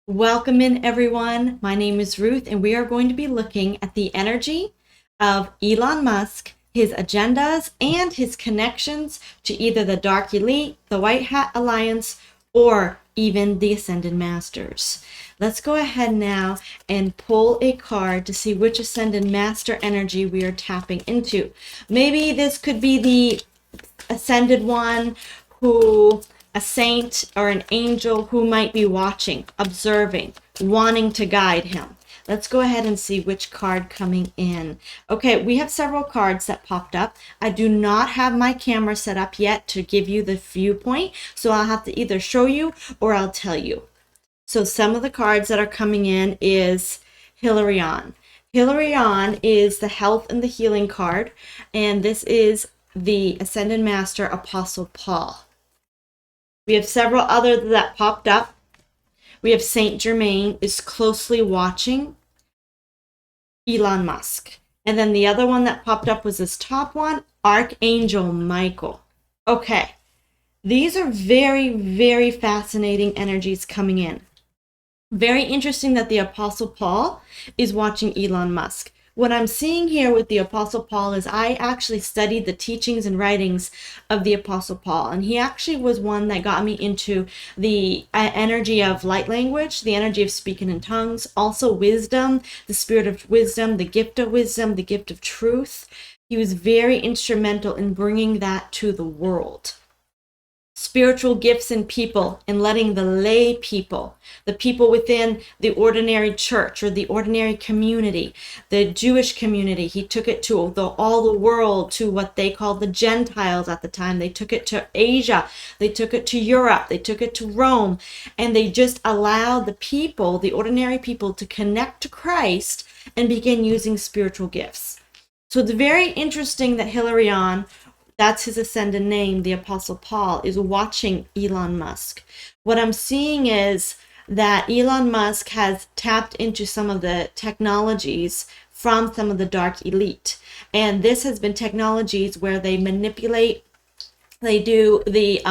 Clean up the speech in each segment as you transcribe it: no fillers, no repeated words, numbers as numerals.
Welcome in, everyone. My name is Ruth, and we are going to be looking at the energy of Elon Musk, his agendas, and his connections to either the Dark Elite, the White Hat Alliance, or even the Ascended Masters. Let's go ahead now and pull a card to see which Ascended Master energy we are tapping into. Maybe this could be the Ascended one who a saint or an angel who might be watching, observing, wanting to guide him. Let's go ahead and see which card coming in. Okay, we have several cards that popped up. I do not have my camera set up yet to give you the viewpoint, so I'll have to either show you or I'll tell you. So some of the cards that are coming in is Hilarion. Hilarion is the health and the healing card, and this is the Ascended Master Apostle Paul. We have several others that popped up. We have Saint Germain is closely watching Elon Musk. And then the other one that popped up was this top one, Archangel Michael. Okay, these are very, very fascinating energies coming in. Very interesting that the Apostle Paul is watching Elon Musk. What I'm seeing here with the Apostle Paul is I actually studied the teachings and writings of the Apostle Paul, and he actually was one that got me into the energy of light language, the energy of speaking in tongues, also wisdom, the spirit of wisdom, the gift of truth. He was very instrumental in bringing that to the world. Spiritual gifts in people and letting the lay people, the people within the ordinary church or the ordinary community, the Jewish community, he took it to all the world, to what they called the Gentiles at the time. They took it to Asia, they took it to Europe, they took it to Rome, and they just allowed the people, the ordinary people, to connect to Christ and begin using spiritual gifts. So it's very interesting that Hilarion, that's his ascended name, the Apostle Paul, is watching Elon Musk. What I'm seeing is that Elon Musk has tapped into some of the technologies from some of the dark elite. And this has been technologies where they manipulate, they do the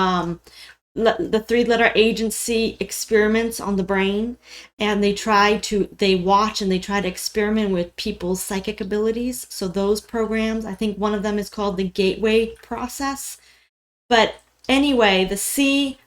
three-letter agency experiments on the brain, and they watch and they try to experiment with people's psychic abilities. So those programs, I think one of them is called the gateway process. But anyway, the C-AI-A,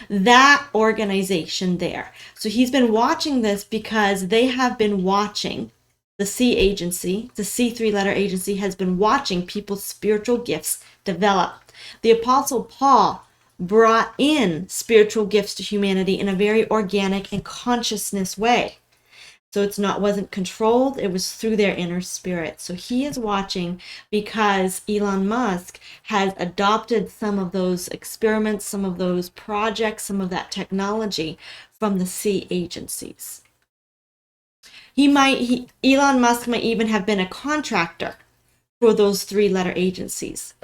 that organization there. So he's been watching this because they have been watching the C agency, the C three-letter agency, has been watching people's spiritual gifts develop. The Apostle Paul brought in spiritual gifts to humanity in a very organic and consciousness way. So wasn't controlled, it was through their inner spirit. So he is watching because Elon Musk has adopted some of those experiments, some of those projects, some of that technology from the C agencies. Elon Musk might even have been a contractor for those three-letter agencies.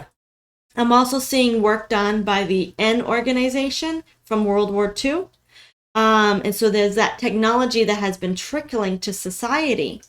I'm also seeing work done by the N organization from World War II. And so there's that technology that has been trickling to society,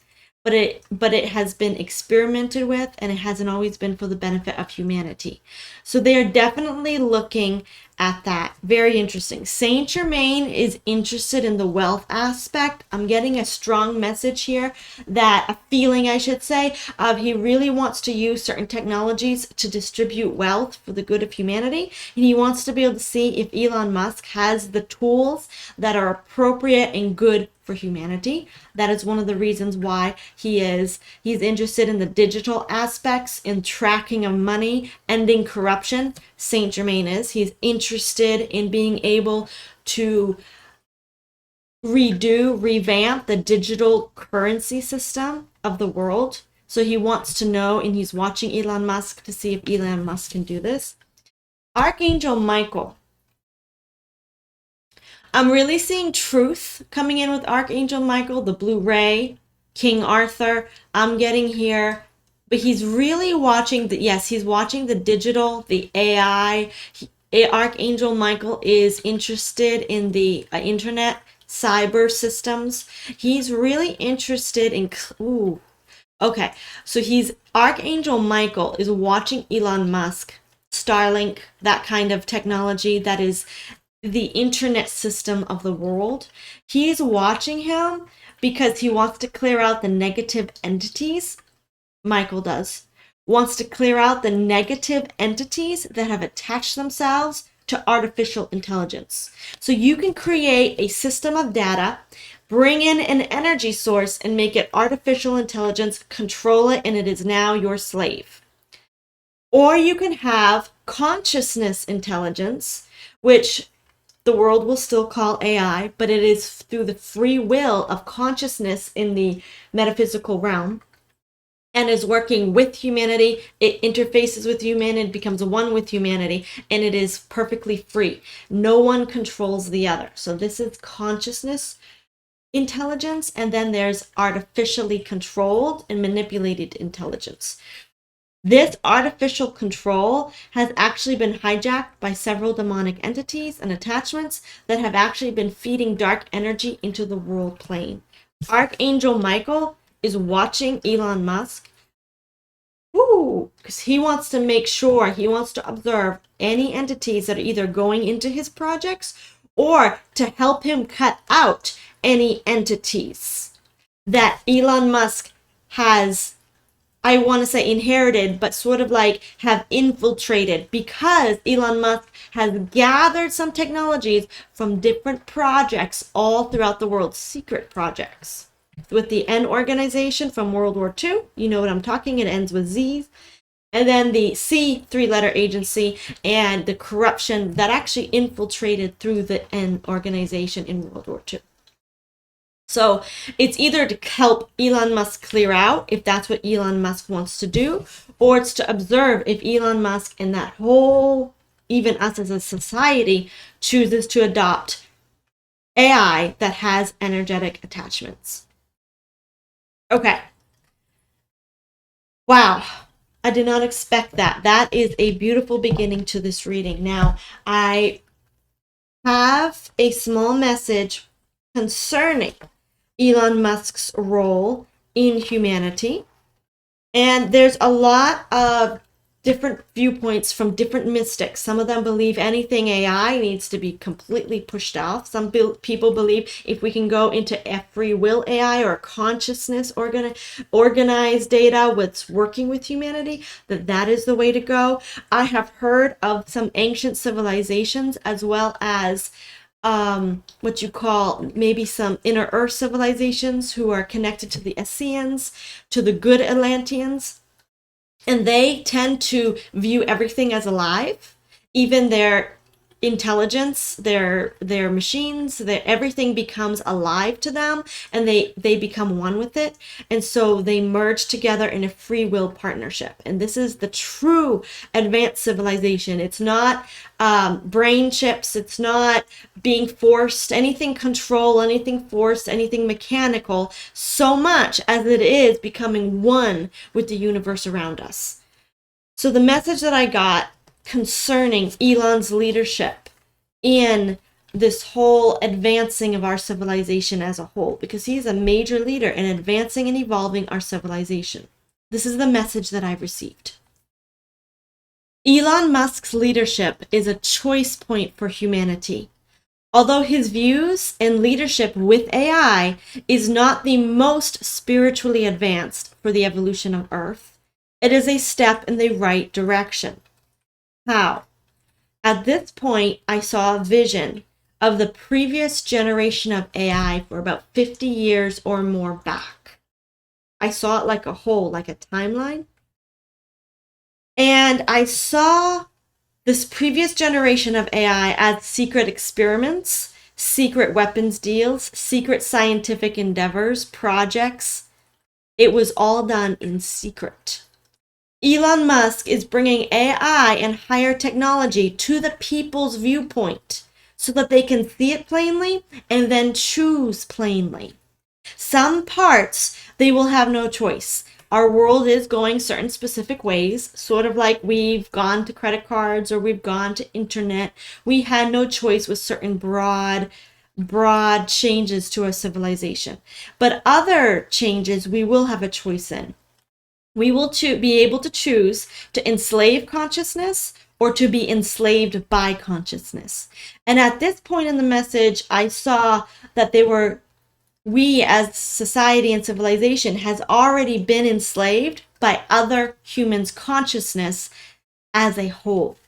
but it has been experimented with, and it hasn't always been for the benefit of humanity. So they are definitely looking at that. Very interesting. Saint Germain is interested in the wealth aspect. I'm getting a strong message here, a feeling I should say, of he really wants to use certain technologies to distribute wealth for the good of humanity. And he wants to be able to see if Elon Musk has the tools that are appropriate and good for humanity. That is one of the reasons why he's interested in the digital aspects, in tracking of money, ending corruption. Saint Germain he's interested in being able to revamp the digital currency system of the world. So he wants to know, and he's watching Elon Musk to see if Elon Musk can do this. Archangel Michael. I'm really seeing truth coming in with Archangel Michael, the Blue Ray, King Arthur. I'm getting here, but he's really watching he's watching the digital, the AI. Archangel Michael is interested in the internet, cyber systems. He's really interested in, okay. So Archangel Michael is watching Elon Musk, Starlink, that kind of technology that is the internet system of the world. He's watching him because he wants to clear out the negative entities. Michael does. Wants to clear out the negative entities that have attached themselves to artificial intelligence. So you can create a system of data, bring in an energy source, and make it artificial intelligence, control it, and it is now your slave. Or you can have consciousness intelligence, which the world will still call AI, but it is through the free will of consciousness in the metaphysical realm and is working with humanity. It interfaces with humanity, becomes one with humanity, and it is perfectly free. No one controls the other. So this is consciousness intelligence, and then there's artificially controlled and manipulated intelligence. This artificial control has actually been hijacked by several demonic entities and attachments that have actually been feeding dark energy into the world plane. Archangel Michael is watching Elon Musk. Because he wants to make sure, he wants to observe any entities that are either going into his projects or to help him cut out any entities that Elon Musk has, I want to say inherited, but sort of like have infiltrated, because Elon Musk has gathered some technologies from different projects all throughout the world, secret projects. With the N organization from World War II, you know what I'm talking, it ends with Z's. And then the C three-letter agency and the corruption that actually infiltrated through the N organization in World War II. So it's either to help Elon Musk clear out, if that's what Elon Musk wants to do, or it's to observe if Elon Musk and that whole, even us as a society, chooses to adopt AI that has energetic attachments. Okay. Wow. I did not expect that. That is a beautiful beginning to this reading. Now, I have a small message concerning Elon Musk's role in humanity. And there's a lot of different viewpoints from different mystics. Some of them believe anything AI needs to be completely pushed off. Some people believe if we can go into a free will AI or consciousness organized data what's working with humanity, that is the way to go. I have heard of some ancient civilizations as well as what you call maybe some inner earth civilizations who are connected to the Esseans, to the good Atlanteans. And they tend to view everything as alive, even their intelligence, their machines, everything becomes alive to them, and they become one with it. And so they merge together in a free will partnership. And this is the true advanced civilization. It's not brain chips. It's not being forced, anything control, anything forced, anything mechanical, so much as it is becoming one with the universe around us. So the message that I got concerning Elon's leadership in this whole advancing of our civilization as a whole, because he's a major leader in advancing and evolving our civilization. This is the message that I've received. Elon Musk's leadership is a choice point for humanity. Although his views and leadership with AI is not the most spiritually advanced for the evolution of Earth, it is a step in the right direction. How? At this point, I saw a vision of the previous generation of AI for about 50 years or more back. I saw it like a whole, like a timeline. And I saw this previous generation of AI as secret experiments, secret weapons deals, secret scientific endeavors, projects. It was all done in secret. Elon Musk is bringing AI and higher technology to the people's viewpoint so that they can see it plainly and then choose plainly. Some parts, they will have no choice. Our world is going certain specific ways, sort of like we've gone to credit cards or we've gone to internet. We had no choice with certain broad changes to our civilization. But other changes we will have a choice in. We will be able to choose to enslave consciousness or to be enslaved by consciousness. And at this point in the message, I saw that we as society and civilization has already been enslaved by other humans' consciousness as a whole.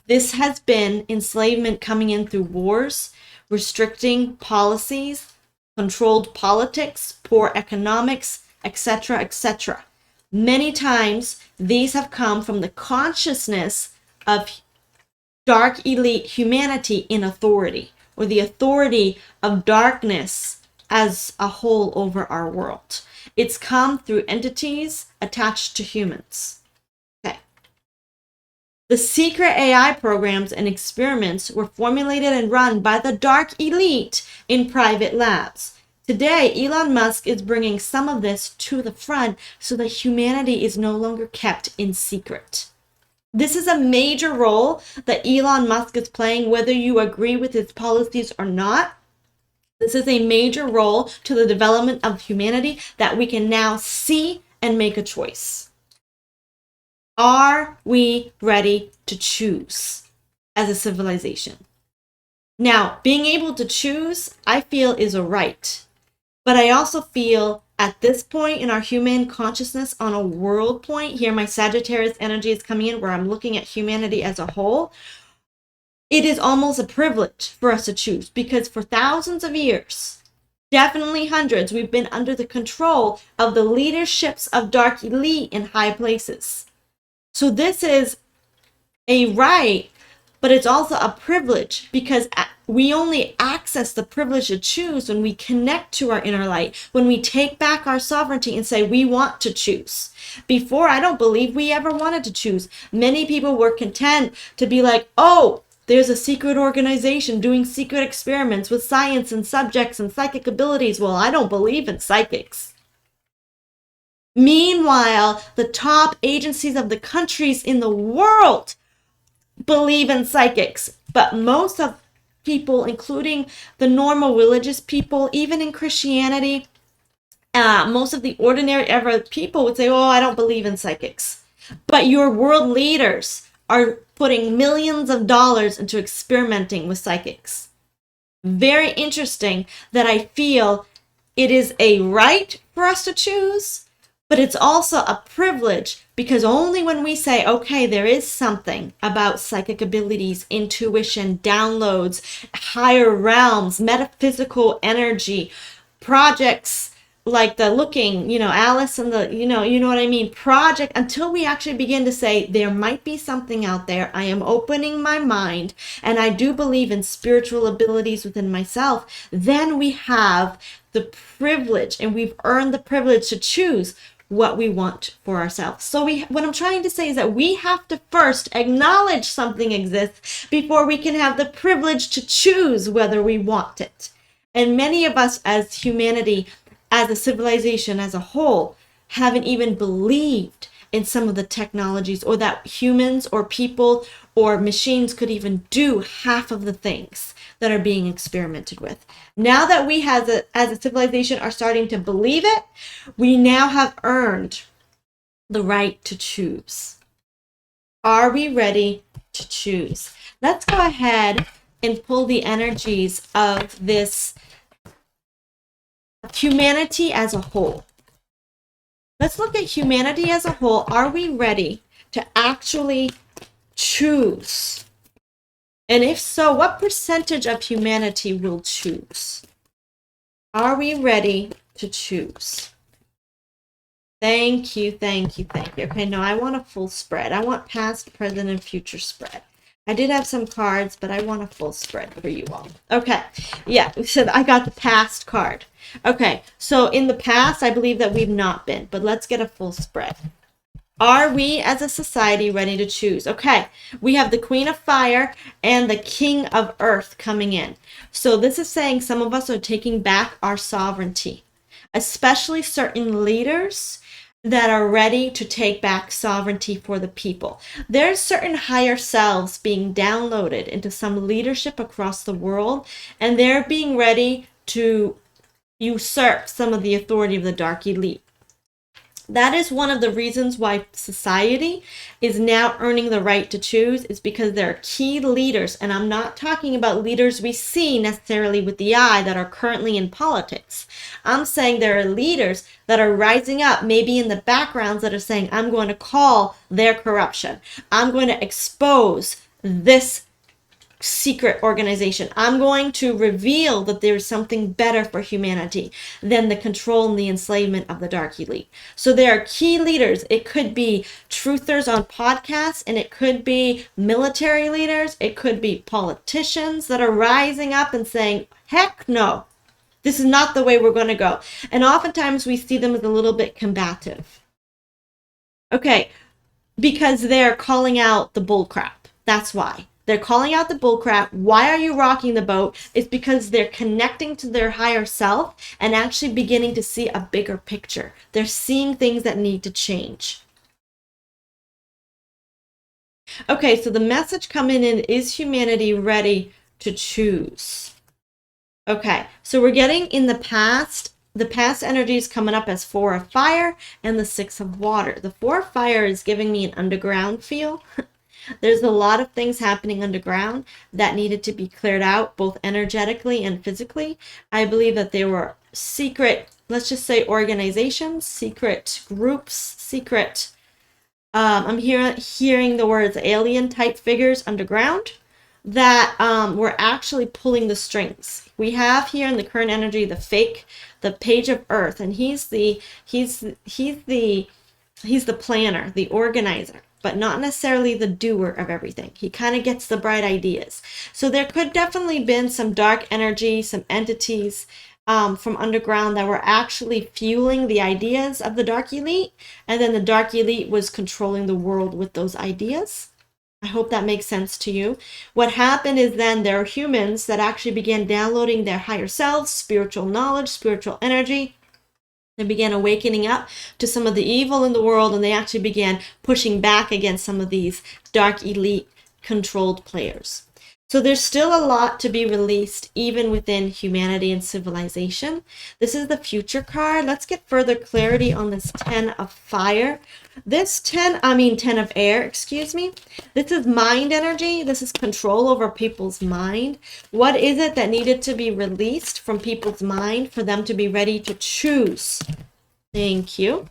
This has been enslavement coming in through wars, restricting policies, controlled politics, poor economics, etc., etc. Many times, these have come from the consciousness of dark elite humanity in authority, or the authority of darkness as a whole over our world. It's come through entities attached to humans. Okay. The secret AI programs and experiments were formulated and run by the dark elite in private labs. Today, Elon Musk is bringing some of this to the front so that humanity is no longer kept in secret. This is a major role that Elon Musk is playing, whether you agree with his policies or not. This is a major role to the development of humanity that we can now see and make a choice. Are we ready to choose as a civilization? Now, being able to choose, I feel, is a right. But I also feel at this point in our human consciousness on a world point, here my Sagittarius energy is coming in where I'm looking at humanity as a whole. It is almost a privilege for us to choose because for thousands of years, definitely hundreds, we've been under the control of the leaderships of dark elite in high places. So this is a right, but it's also a privilege because we only access the privilege to choose when we connect to our inner light, when we take back our sovereignty and say we want to choose. Before, I don't believe we ever wanted to choose. Many people were content to be like, oh, there's a secret organization doing secret experiments with science and subjects and psychic abilities. Well, I don't believe in psychics. Meanwhile, the top agencies of the countries in the world believe in psychics, but most of people, including the normal religious people, even in Christianity, most of the ordinary ever people would say, oh, I don't believe in psychics. But your world leaders are putting millions of dollars into experimenting with psychics. Very interesting that I feel it is a right for us to choose, but it's also a privilege because only when we say, okay, there is something about psychic abilities, intuition, downloads, higher realms, metaphysical energy, projects like the looking, Alice and the, you know what I mean, project, until we actually begin to say, there might be something out there. I am opening my mind and I do believe in spiritual abilities within myself. Then we have the privilege and we've earned the privilege to choose what we want for ourselves. So what I'm trying to say is that we have to first acknowledge something exists before we can have the privilege to choose whether we want it. And many of us as humanity, as a civilization as a whole, haven't even believed in some of the technologies or that humans or people or machines could even do half of the things that are being experimented with. Now that we as a civilization are starting to believe it, we now have earned the right to choose. Are we ready to choose? Let's go ahead and pull the energies of this humanity as a whole. Let's look at humanity as a whole. Are we ready to actually choose? And if so, what percentage of humanity will choose? Are we ready to choose? Thank you, thank you, thank you. Okay, no, I want a full spread. I want past, present, and future spread. I did have some cards, but I want a full spread for you all. Okay, yeah, so I got the past card. Okay, so in the past, I believe that we've not been, but let's get a full spread. Are we as a society ready to choose? Okay, we have the Queen of Fire and the King of Earth coming in. So this is saying some of us are taking back our sovereignty, especially certain leaders that are ready to take back sovereignty for the people. There's certain higher selves being downloaded into some leadership across the world, and they're being ready to usurp some of the authority of the dark elite. That is one of the reasons why society is now earning the right to choose, is because there are key leaders, and I'm not talking about leaders we see necessarily with the eye that are currently in politics. I'm saying there are leaders that are rising up, maybe in the backgrounds, that are saying, I'm going to call their corruption. I'm going to expose this secret organization. I'm going to reveal that there's something better for humanity than the control and the enslavement of the dark elite. So there are key leaders. It could be truthers on podcasts, and it could be military leaders. It could be politicians that are rising up and saying, heck no, this is not the way we're going to go. And oftentimes we see them as a little bit combative. Okay, because they're calling out the bullcrap. That's why. They're calling out the bullcrap. Why are you rocking the boat? It's because they're connecting to their higher self and actually beginning to see a bigger picture. They're seeing things that need to change. Okay, so the message coming in is humanity ready to choose? Okay, so we're getting in the past energy is coming up as 4 of fire and the 6 of water. The 4 of fire is giving me an underground feel. There's a lot of things happening underground that needed to be cleared out, both energetically and physically. I believe that there were secret, let's just say organizations, secret groups, secret, I'm hearing the words alien type figures underground that were actually pulling the strings. We have here in the current energy the page of earth, and he's the planner, the organizer, but not necessarily the doer of everything. He kind of gets the bright ideas. So there could definitely been some dark energy, some entities from underground that were actually fueling the ideas of the dark elite, and then the dark elite was controlling the world with those ideas. I hope that makes sense to you. What happened is then there are humans that actually began downloading their higher selves, spiritual knowledge, spiritual energy. They began awakening up to some of the evil in the world, and they actually began pushing back against some of these dark elite controlled players. So there's still a lot to be released even within humanity and civilization. This is the future card. Let's get further clarity on this 10 of fire. This 10 of air, excuse me. This is mind energy. This is control over people's mind. What is it that needed to be released from people's mind for them to be ready to choose? Thank you.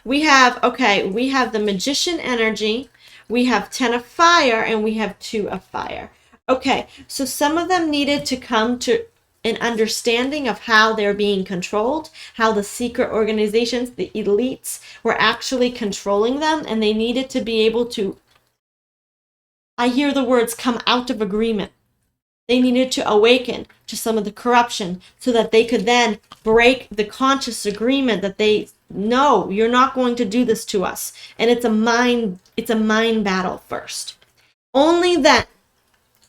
We have the magician energy. We have 10 of fire, and we have 2 of fire. Okay, so some of them needed to come to an understanding of how they're being controlled, how the secret organizations, the elites, were actually controlling them, and they needed to be able to, I hear the words, come out of agreement. They needed to awaken to some of the corruption so that they could then break the conscious agreement that they know you're not going to do this to us. And it's a mind battle first. Only then,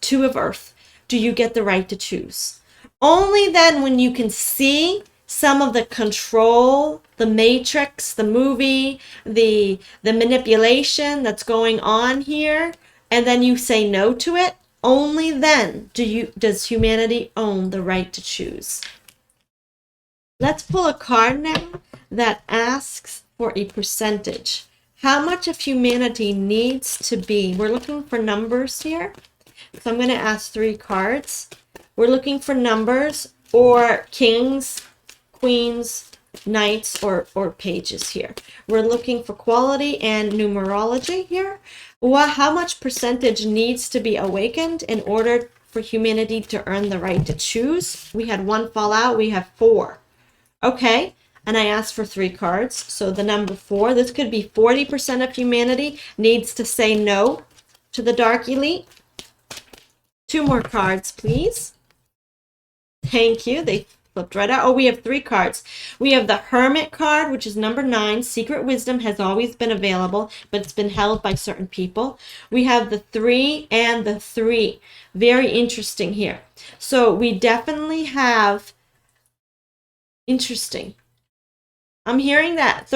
2 of earth, do you get the right to choose. Only then, when you can see some of the control, the matrix, the movie, the manipulation that's going on here, and then you say no to it, only then does humanity own the right to choose. Let's pull a card now that asks for a percentage. How much of humanity needs to be? We're looking for numbers here. So I'm going to ask 3 cards. We're looking for numbers or kings, queens, knights, or pages here. We're looking for quality and numerology here. How much percentage needs to be awakened in order for humanity to earn the right to choose? We had 1 fall out. We have 4. Okay. And I asked for 3 cards. So the number 4, this could be 40% of humanity needs to say no to the dark elite. 2 more cards, please. Thank you. They flipped right out. Oh, we have 3 cards. We have the Hermit card, which is number 9. Secret wisdom has always been available, but it's been held by certain people. We have the 3 and the 3. Very interesting here. So we definitely have, interesting. I'm hearing that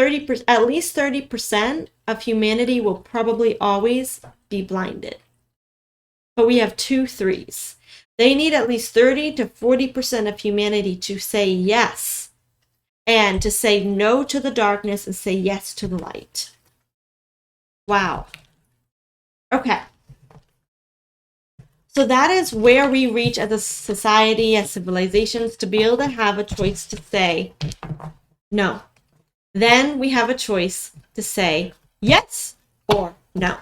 at least 30% of humanity will probably always be blinded. But we have 2 3s. They need at least 30 to 40% of humanity to say yes. and to say no to the darkness and say yes to the light. Wow. Okay. So that is where we reach as a society, as civilizations, to be able to have a choice to say no. Then we have a choice to say yes or no.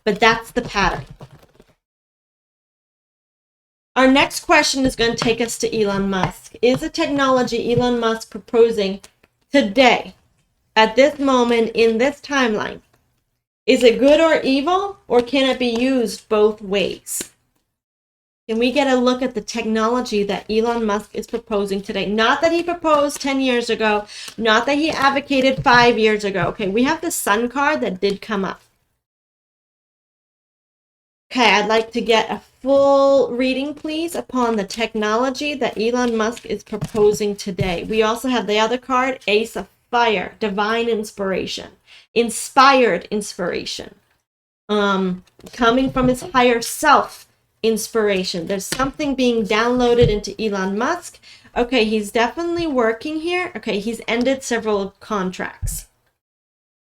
But that's the pattern. Our next question is going to take us to Elon Musk. Is the technology Elon Musk proposing today, at this moment, in this timeline, is it good or evil, or can it be used both ways? Can we get a look at the technology that Elon Musk is proposing today? Not that he proposed 10 years ago, not that he advocated 5 years ago. Okay, we have the sun card that did come up. Okay, I'd like to get a full reading, please, upon the technology that Elon Musk is proposing today. We also have the other card, Ace of Fire, Divine Inspiration, Inspired Inspiration, coming from his higher self inspiration. There's something being downloaded into Elon Musk. Okay, he's definitely working here. Okay, he's ended several contracts.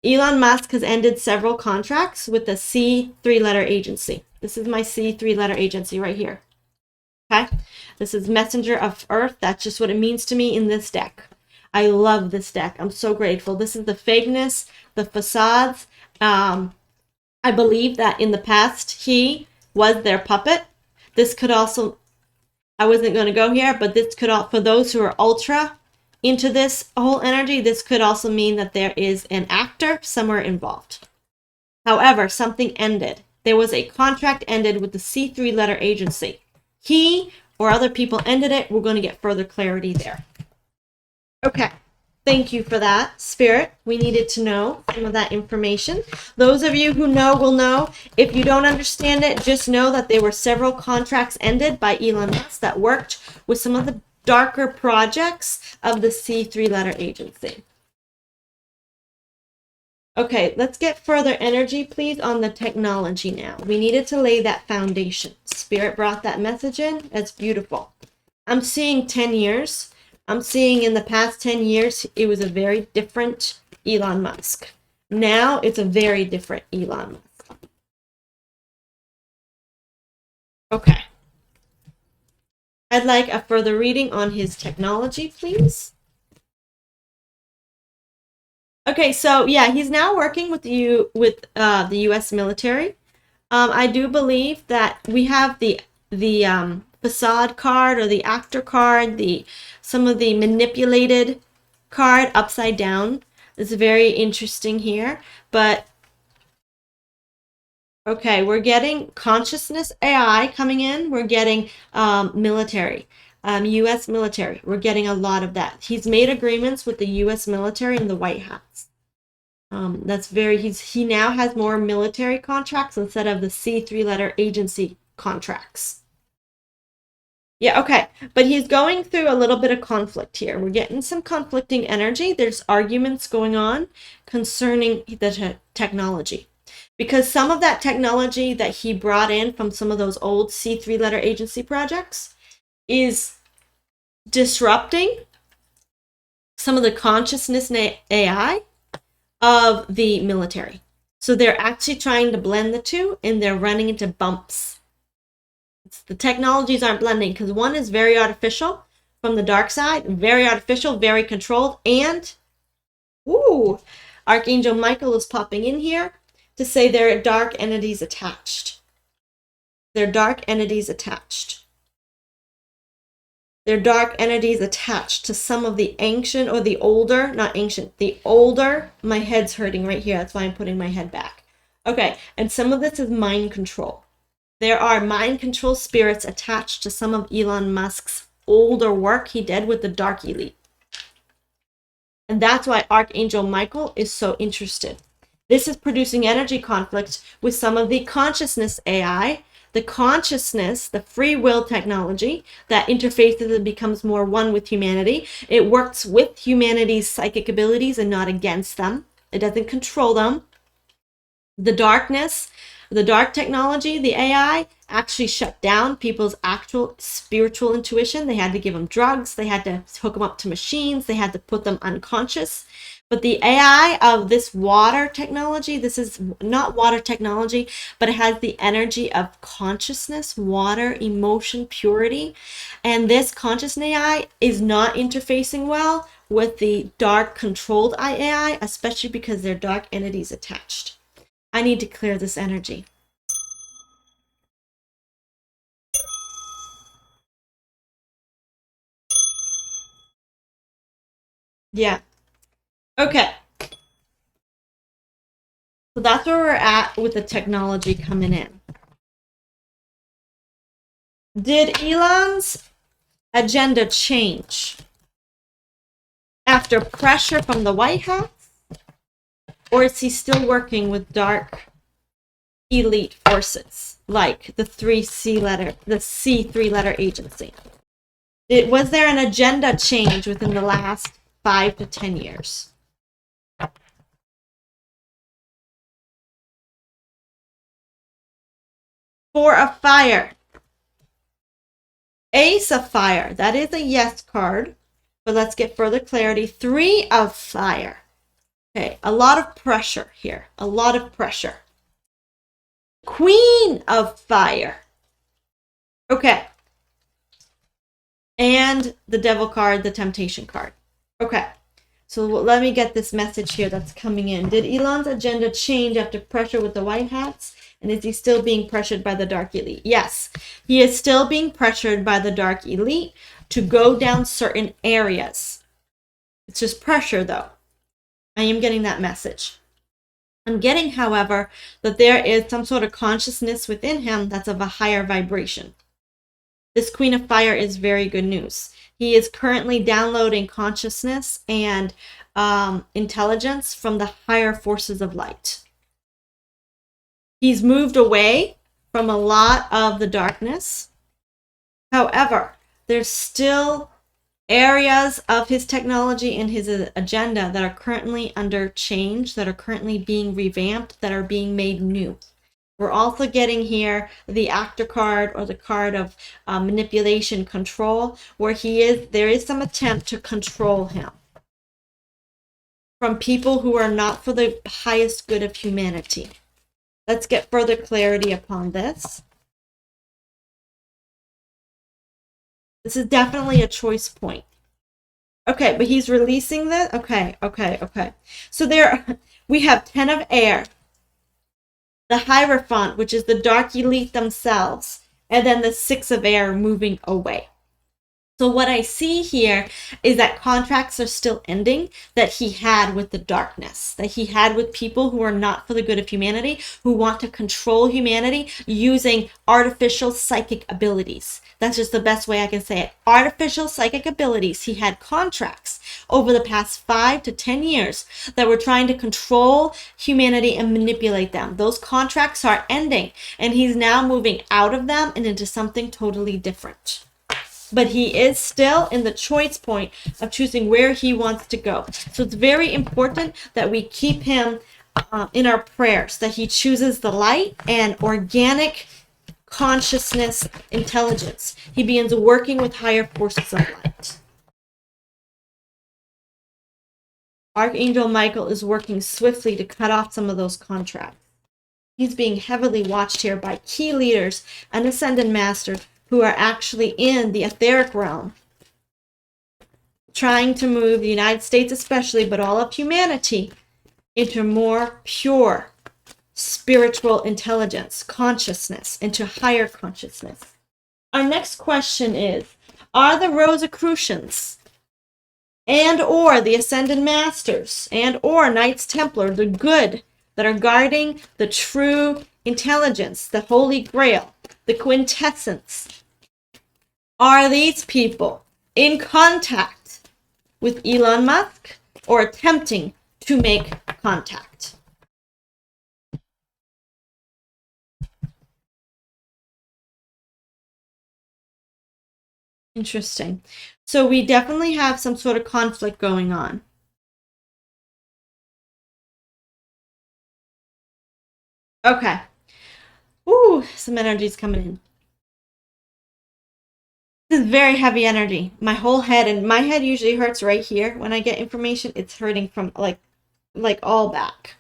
Elon Musk has ended several contracts with the C three-letter agency. This is my C three-letter agency right here. Okay, this is Messenger of Earth. That's just what it means to me in this deck. I love this deck. I'm so grateful. This is the fakeness, the facades. I believe that in the past he was their puppet. This could also, I wasn't going to go here, but this could, for those who are ultra into this whole energy, this could also mean that there is an actor somewhere involved. However, something ended. There was a contract ended with the C3 letter agency. He or other people ended it. We're going to get further clarity there. Okay. Thank you for that, Spirit. We needed to know some of that information. Those of you who know will know. If you don't understand it, just know that there were several contracts ended by Elon Musk that worked with some of the darker projects of the C3 letter agency. Okay, let's get further energy, please, on the technology now. We needed to lay that foundation. Spirit brought that message in. That's beautiful. I'm seeing 10 years. I'm seeing in the past 10 years, it was a very different Elon Musk. Now it's a very different Elon Musk. Okay. I'd like a further reading on his technology, please. Okay, so yeah, he's now working with the U.S. military. I do believe that we have the facade card or the actor card, some of the manipulated card upside down. It's very interesting here, but okay, we're getting consciousness AI coming in. We're getting military, U.S. military. We're getting a lot of that. He's made agreements with the U.S. military and the White Hats. He now has more military contracts instead of the C3 letter agency contracts. Yeah, okay. But he's going through a little bit of conflict here. We're getting some conflicting energy. There's arguments going on concerning the technology. Because some of that technology that he brought in from some of those old C3 letter agency projects is disrupting some of the consciousness AI of the military. So they're actually trying to blend the two, and they're running into bumps. The technologies aren't blending because one is very artificial from the dark side, very artificial, very controlled, and Archangel Michael is popping in here to say there are dark entities attached. They're dark entities attached. They're dark entities attached to some of the ancient or the older, not ancient, the older, my head's hurting right here. That's why I'm putting my head back. Okay, and some of this is mind control. There are mind control spirits attached to some of Elon Musk's older work he did with the Dark Elite. And that's why Archangel Michael is so interested. This is producing energy conflict with some of the consciousness AI, the consciousness, the free will technology that interfaces and becomes more one with humanity. It works with humanity's psychic abilities and not against them. It doesn't control them. The darkness, the dark technology, the AI, actually shut down people's actual spiritual intuition. They had to give them drugs. They had to hook them up to machines. They had to put them unconscious. But the AI of this water technology, this is not water technology, but it has the energy of consciousness, water, emotion, purity. And this conscious AI is not interfacing well with the dark controlled AI, especially because there are dark entities attached. I need to clear this energy. Yeah. Okay. So that's where we're at with the technology coming in. Did Elon's agenda change after pressure from the White House? Or is he still working with dark elite forces like the C three-letter agency? Was there an agenda change within the last 5 to 10 years? Four of Fire. Ace of Fire. That is a yes card. But let's get further clarity. Three of Fire. Okay, a lot of pressure here. A lot of pressure. Queen of Fire. Okay. And the Devil card, the Temptation card. Okay. So let me get this message here that's coming in. Did Elon's agenda change after pressure with the White Hats? And is he still being pressured by the dark elite? Yes, he is still being pressured by the dark elite to go down certain areas. It's just pressure, though. I am getting that message. I'm getting, however, that there is some sort of consciousness within him that's of a higher vibration. This Queen of Fire is very good news. He is currently downloading consciousness and intelligence from the higher forces of light. He's moved away from a lot of the darkness. However, there's still areas of his technology and his agenda that are currently under change, that are currently being revamped, that are being made new. We're also getting here the actor card, or the card of manipulation, control, where there is some attempt to control him from people who are not for the highest good of humanity. Let's get further clarity upon this. This is definitely a choice point. Okay, but he's releasing this. Okay. So we have 10 of air, the Hierophant, which is the dark elite themselves, and then the 6 of air moving away. So what I see here is that contracts are still ending that he had with the darkness, that he had with people who are not for the good of humanity, who want to control humanity using artificial psychic abilities. That's just the best way I can say it. Artificial psychic abilities. He had contracts over the past 5 to 10 years that were trying to control humanity and manipulate them. Those contracts are ending, and he's now moving out of them and into something totally different. But he is still in the choice point of choosing where he wants to go. So it's very important that we keep him in our prayers, that he chooses the light and organic consciousness intelligence. He begins working with higher forces of light. Archangel Michael is working swiftly to cut off some of those contracts. He's being heavily watched here by key leaders and ascended masters who are actually in the etheric realm, trying to move the United States especially, but all of humanity, into more pure spiritual intelligence, consciousness, into higher consciousness. Our next question is, are the Rosicrucians and or the Ascended Masters and or Knights Templar the good that are guarding the true intelligence, the Holy Grail, the quintessence? Are these people in contact with Elon Musk or attempting to make contact? Interesting. So we definitely have some sort of conflict going on. Okay. Ooh, some energy's coming in. This is very heavy energy. My whole head, and my head usually hurts right here when I get information. It's hurting from like all back.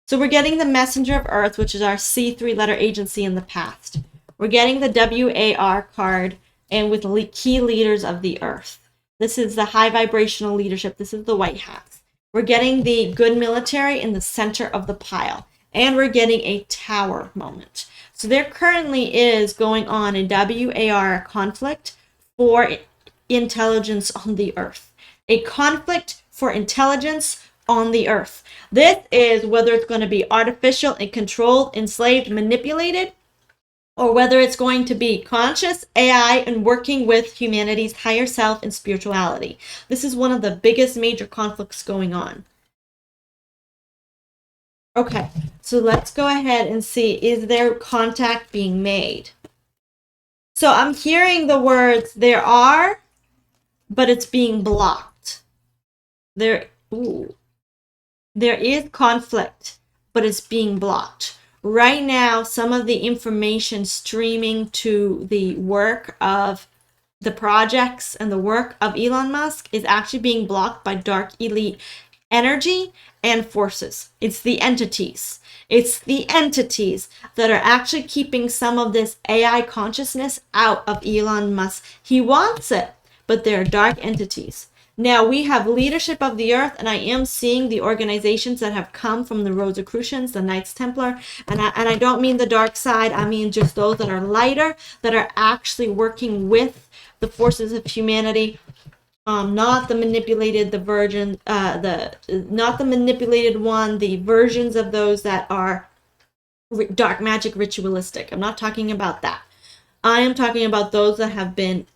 So we're getting the Messenger of Earth, which is our C3 letter agency in the past. We're getting the WAR card, and with key leaders of the earth. This is the high vibrational leadership. This is the white hats. We're getting the good military in the center of the pile. And we're getting a tower moment. So there currently is going on a WAR conflict for intelligence on the earth. A conflict for intelligence on the earth. This is whether it's going to be artificial and controlled, enslaved, manipulated, or whether it's going to be conscious AI and working with humanity's higher self and spirituality. This is one of the biggest major conflicts going on. Okay, so let's go ahead and see, is there contact being made? So I'm hearing the words, there are, but it's being blocked. There is conflict, but it's being blocked. Right now, some of the information streaming to the work of the projects and the work of Elon Musk is actually being blocked by dark elite energy and forces. It's the entities. It's the entities that are actually keeping some of this AI consciousness out of Elon Musk. He wants it, but they're dark entities. Now we have leadership of the earth, and I am seeing the organizations that have come from the Rosicrucians, the Knights Templar, and I don't mean the dark side. I mean just those that are lighter, that are actually working with the forces of humanity. Not the manipulated, not the manipulated one, the versions of those that are dark magic ritualistic. I'm not talking about that. I am talking about those that have been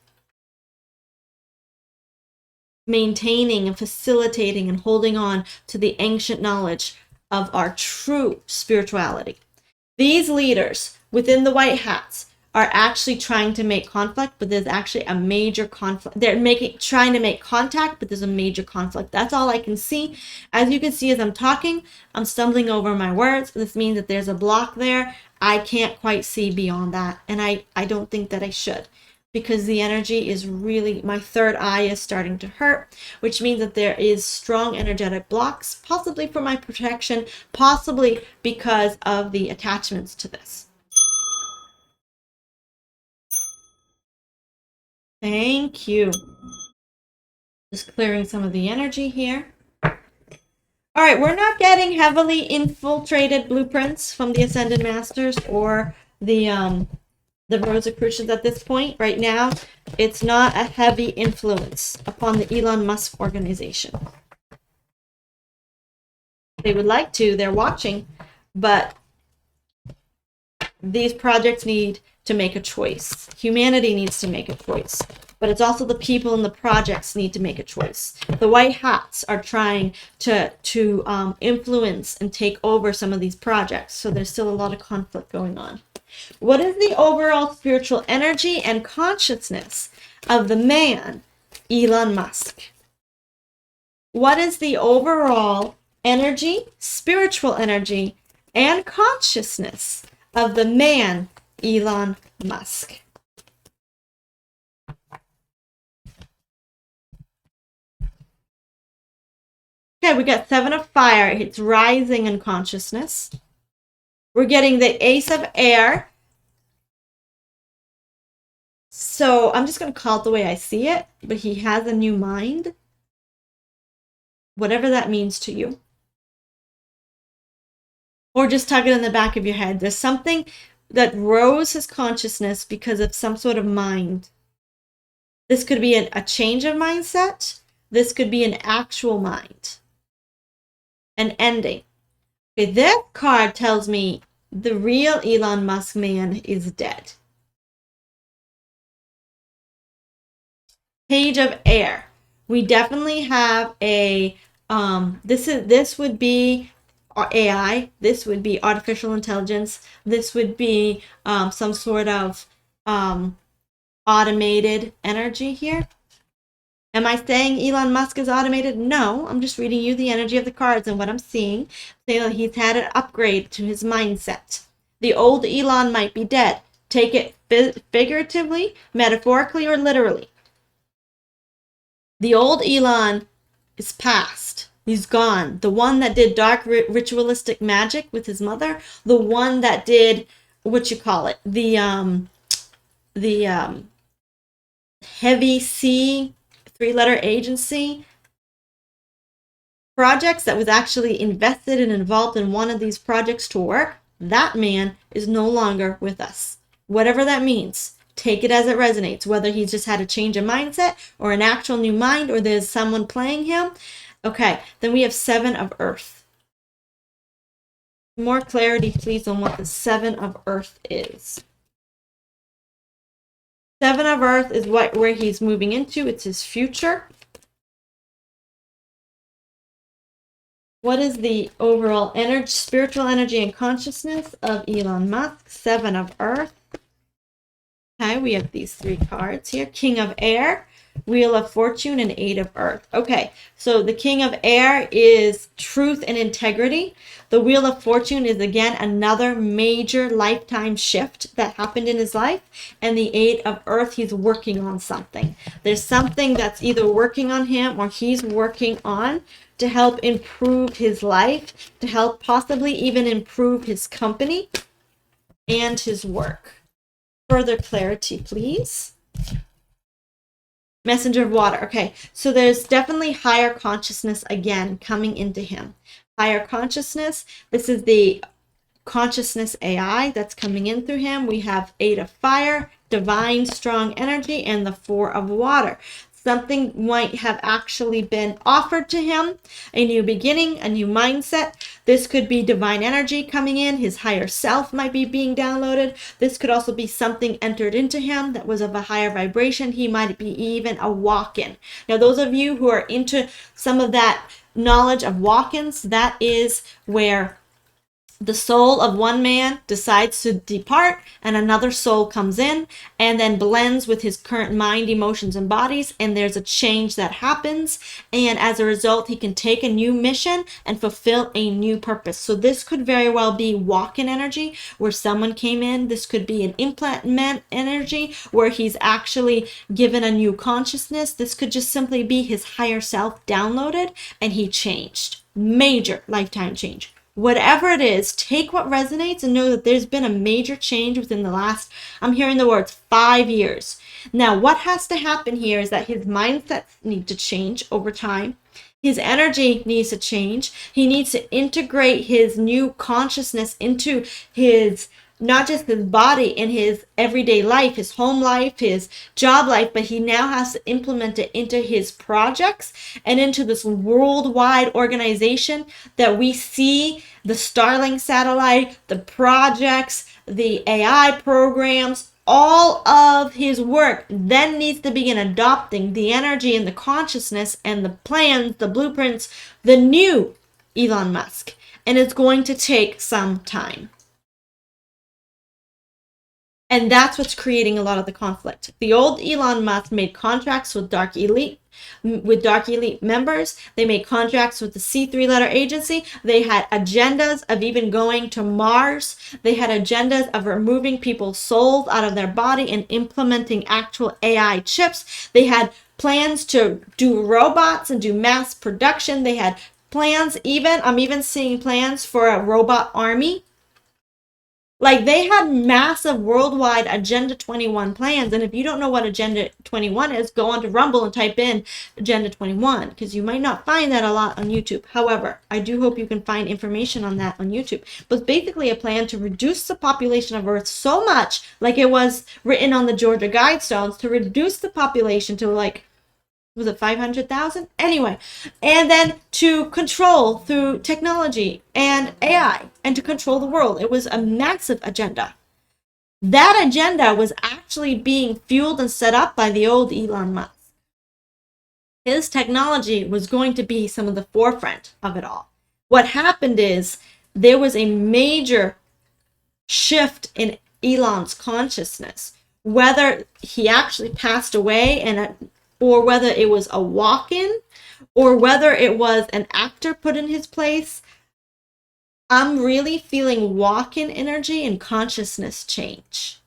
maintaining and facilitating and holding on to the ancient knowledge of our true spirituality. These leaders within the white hats are actually trying to make conflict, but there's actually a major conflict. They're trying to make contact, but there's a major conflict. That's all I can see. As you can see, as I'm talking, I'm stumbling over my words. This means that there's a block there. I can't quite see beyond that, and I don't think that I should, because the energy is really, my third eye is starting to hurt, which means that there is strong energetic blocks, possibly for my protection, possibly because of the attachments to this. Thank you. Just clearing some of the energy here. All right, we're not getting heavily infiltrated blueprints from the Ascended Masters or the Rosicrucians at this point. Right now, it's not a heavy influence upon the Elon Musk organization. They would like to, they're watching, but these projects need to make a choice. Humanity needs to make a choice, but it's also the people in the projects need to make a choice. The white hats are trying to influence and take over some of these projects, so there's still a lot of conflict going on. What is the overall spiritual energy and consciousness of the man, Elon Musk? What is the overall energy, spiritual energy, and consciousness of the man, Elon Musk? Okay, we got Seven of Fire. It's rising in consciousness. We're getting the Ace of Air. So I'm just going to call it the way I see it, but he has a new mind. Whatever that means to you. Or just tuck it in the back of your head. There's something that rose his consciousness because of some sort of mind. This could be a change of mindset. This could be an actual mind. An ending. Okay, that card tells me the real Elon Musk man is dead. Page of Air. We definitely have a this would be AI. This would be artificial intelligence. This would be some sort of automated energy here. Am I saying Elon Musk is automated? No, I'm just reading you the energy of the cards and what I'm seeing. Saying that he's had an upgrade to his mindset. The old Elon might be dead. Take it figuratively, metaphorically, or literally. The old Elon is past. He's gone. The one that did dark ritualistic magic with his mother, the one that did what you call it, the heavy C 3-letter agency projects, that was actually invested and involved in one of these projects to work, that man is no longer with us. Whatever that means, take it as it resonates, whether he's just had a change of mindset or an actual new mind, or there's someone playing him. Okay, then we have 7 of Earth. More clarity, please, on what the 7 of Earth is. 7 of Earth is where he's moving into. It's his future. What is the overall energy, spiritual energy and consciousness of Elon Musk? 7 of Earth. Okay, we have these 3 cards here. King of Air, Wheel of Fortune, and 8 of Earth. Okay, so the King of Air is truth and integrity. The Wheel of Fortune is, again, another major lifetime shift that happened in his life. And the 8 of Earth, he's working on something. There's something that's either working on him or he's working on to help improve his life, to help possibly even improve his company and his work. Further clarity, please. Messenger of Water. Okay, so there's definitely higher consciousness again coming into him. Higher consciousness. This is the consciousness AI that's coming in through him. We have 8 of Fire, divine strong energy, and the 4 of Water. Something might have actually been offered to him, a new beginning, a new mindset. This could be divine energy coming in. His higher self might be being downloaded. This could also be something entered into him that was of a higher vibration. He might be even a walk-in. Now, those of you who are into some of that knowledge of walk-ins, that is where the soul of one man decides to depart and another soul comes in and then blends with his current mind, emotions, and bodies, and there's a change that happens, and as a result he can take a new mission and fulfill a new purpose. So this could very well be walk-in energy where someone came in. This could be an implant energy where he's actually given a new consciousness. This could just simply be his higher self downloaded and he changed. Major lifetime change. Whatever it is, take what resonates and know that there's been a major change within the last, I'm hearing the words, 5 years. Now, what has to happen here is that his mindset needs to change over time. His energy needs to change. He needs to integrate his new consciousness into his, not just his body, in his everyday life, his home life, his job life, but he now has to implement it into his projects and into this worldwide organization that we see, the Starlink satellite, the projects, the AI programs. All of his work then needs to begin adopting the energy and the consciousness and the plans, the blueprints, the new Elon Musk. And it's going to take some time. And that's what's creating a lot of the conflict. The old Elon Musk made contracts with Dark Elite members. They made contracts with the C3-letter agency. They had agendas of even going to Mars. They had agendas of removing people's souls out of their body and implementing actual AI chips. They had plans to do robots and do mass production. They had plans, I'm even seeing plans for a robot army. Like, they had massive worldwide Agenda 21 plans. And if you don't know what Agenda 21 is, go on to Rumble and type in Agenda 21, because you might not find that a lot on YouTube. However, I do hope you can find information on that on YouTube. But it's basically a plan to reduce the population of Earth so much, like it was written on the Georgia Guidestones, to reduce the population to, like, was it 500,000? Anyway, and then to control through technology and AI and to control the world. It was a massive agenda. That agenda was actually being fueled and set up by the old Elon Musk. His technology was going to be some of the forefront of it all. What happened is there was a major shift in Elon's consciousness, whether he actually passed away or whether it was a walk-in, or whether it was an actor put in his place. I'm really feeling walk-in energy and consciousness change.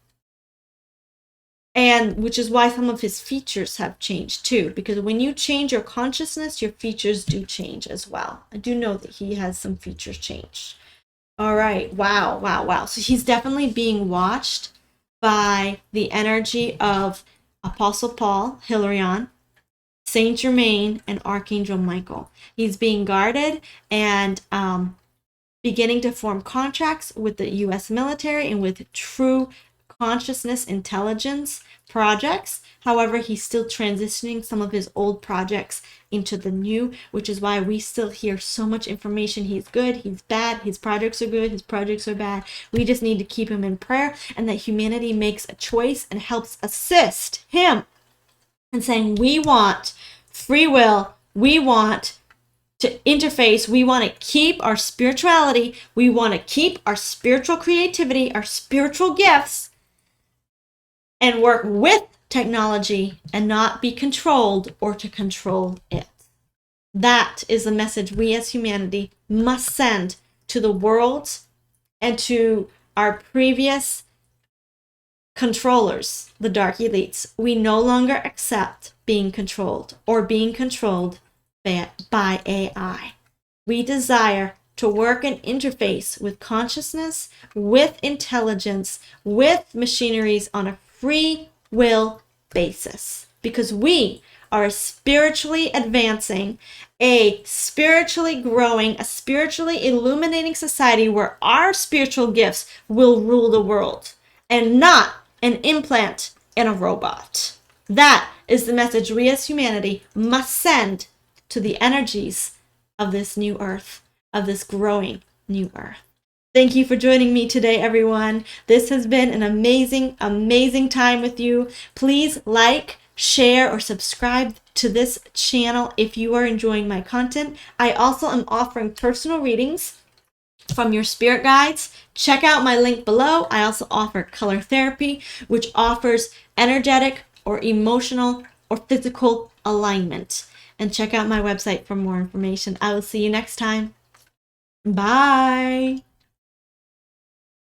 And which is why some of his features have changed too, because when you change your consciousness, your features do change as well. I do know that he has some features changed. All right. Wow, wow, wow. So he's definitely being watched by the energy of Apostle Paul, Hilarion, Saint Germain, and Archangel Michael. He's being guarded and beginning to form contracts with the U.S. military and with true consciousness intelligence projects. However, he's still transitioning some of his old projects into the new, which is why we still hear so much information. He's good, he's bad, his projects are good, his projects are bad. We just need to keep him in prayer, and that humanity makes a choice and helps assist him in saying, we want free will, we want to interface, we want to keep our spirituality, we want to keep our spiritual creativity, our spiritual gifts, and work with technology and not be controlled or to control it. That is the message we as humanity must send to the world and to our previous controllers, the dark elites. We no longer accept being controlled or being controlled by AI. We desire to work and interface with consciousness, with intelligence, with machineries on a free will basis, because we are a spiritually advancing, a spiritually growing, a spiritually illuminating society where our spiritual gifts will rule the world and not an implant in a robot. That is the message we as humanity must send to the energies of this new earth, of this growing new earth. Thank you for joining me today, everyone. This has been an amazing, amazing time with you. Please like, share, or subscribe to this channel if you are enjoying my content. I also am offering personal readings from your spirit guides. Check out my link below. I also offer color therapy, which offers energetic or emotional or physical alignment. And check out my website for more information. I will see you next time. Bye.